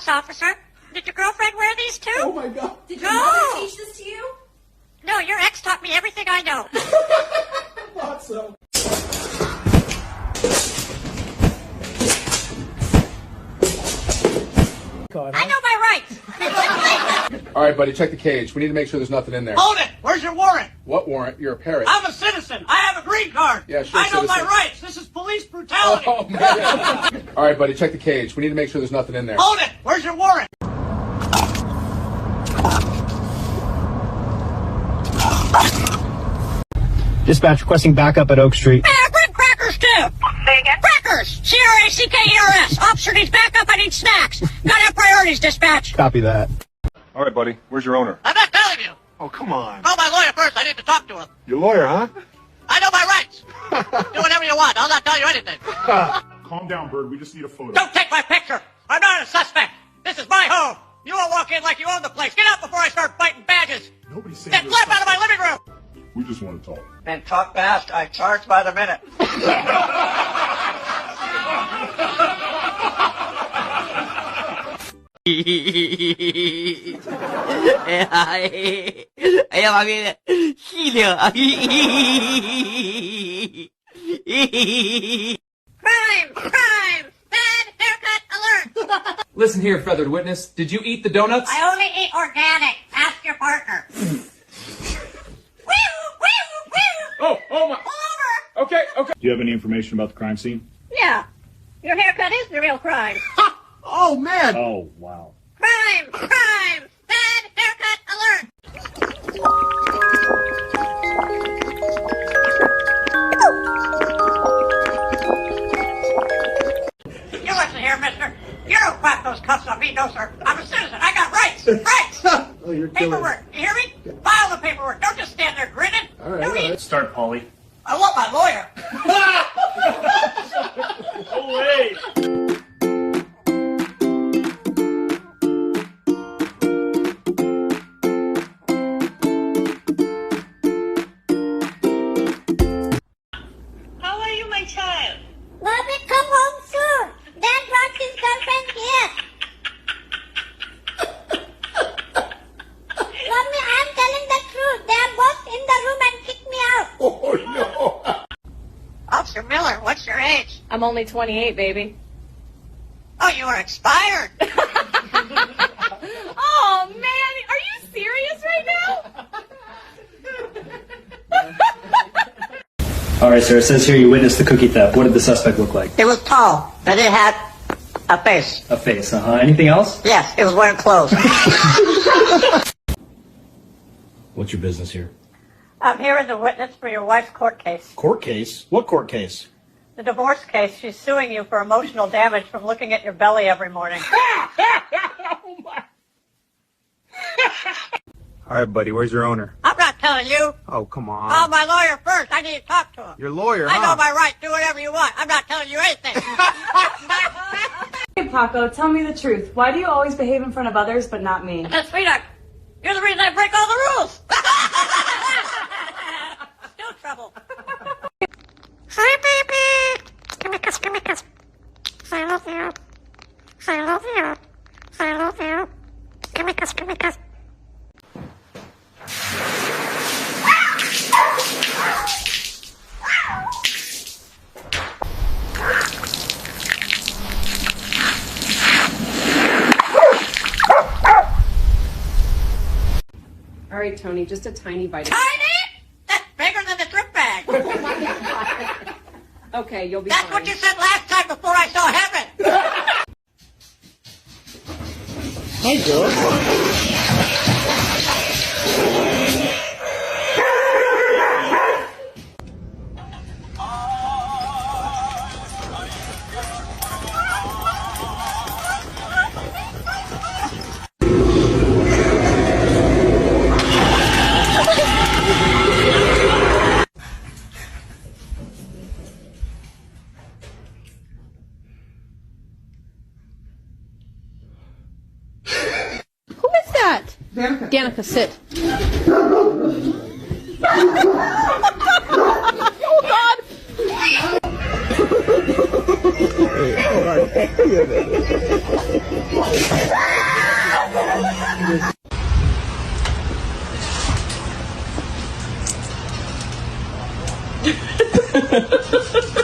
box, officer. Did your girlfriend wear these too? Oh my God. Did your mother teach this to you? No, your ex taught me everything I know. Thought so. I know my rights. All right, buddy, check the cage. We need to make sure there's nothing in there. Hold it! Where's your warrant? What warrant? You're a parrot. I'm a citizen. I have a green card. Yeah, sure, I know my citizen. rights. This is police brutality. Oh, man. All right, buddy, check the cage. We need to make sure there's nothing in there. Hold it! Where's your warrant? Dispatch requesting backup at Oak Street. Bring crackers too. Say again? Crackers. C-R-A-C-K-E-R-S. Officer needs backup. I need snacks. Gotta have priorities, dispatch. Copy that. All right, buddy. Where's your owner? I'm not telling you. Oh, come on. Call my lawyer first. I need to talk to him. Your lawyer, huh? I know my rights. Do whatever you want. I'll not tell you anything. Calm down, Bird. We just need a photo. Don't take my picture. I'm not a suspect. This is my home. You won't walk in like you own the place. Get out before I start biting badges. Nobody's saying Get you're flip out of my living room. We just want to talk. And talk fast. I charge by the minute. Ay, mami, hilyo. Crime. Bad haircut alert. Listen here, feathered witness. Did you eat the donuts? I only eat organic. Ask your partner. Oh my. Pull over. Okay. Do you have any information about the crime scene? Yeah. Your haircut is the real crime. Oh man. Oh, wow. Crime. Bad haircut alert. You listen here, mister. You don't clap those cuffs on me, no, sir. I'm a citizen. I got rights. Rights. Oh, you're killing me. Paperwork. You hear me? File the paperwork. Don't just stand there grinning. All right. Start, Paulie. I want my lawyer. No way. How are you, my child? Mommy, come home soon. Dad brought his girlfriend here. Mommy, I'm telling the truth. They are both in the room and kicked me out. Oh no. Officer Miller, what's your age? I'm only 28, baby. Oh, you are expired. Oh, man. Are you serious right now? All right, sir. It says here you witnessed the cookie theft. What did the suspect look like? It was tall, and it had a face. A face. Anything else? Yes, it was wearing clothes. What's your business here? I'm here as a witness for your wife's court case. Court case? What court case? The divorce case. She's suing you for emotional damage from looking at your belly every morning. All right, buddy. Where's your owner? I'm not telling you. Oh, come on. Call my lawyer first. I need to talk to him. Your lawyer, I know my right. Do whatever you want. I'm not telling you anything. Hey, Paco, tell me the truth. Why do you always behave in front of others but not me? Because, sweetheart, you're the reason I break all the rules. Still trouble. Hi, baby. Give me a kiss. Say I love you. Say I love you. Say I love you. Give me a kiss. All right, Tony, just a tiny bite. Tiny? That's bigger than the drip bag. Okay, you'll be That's fine. what you said last time before I saw heaven. Hi, Joe. Danica, sit. Oh, God! Ha ha ha!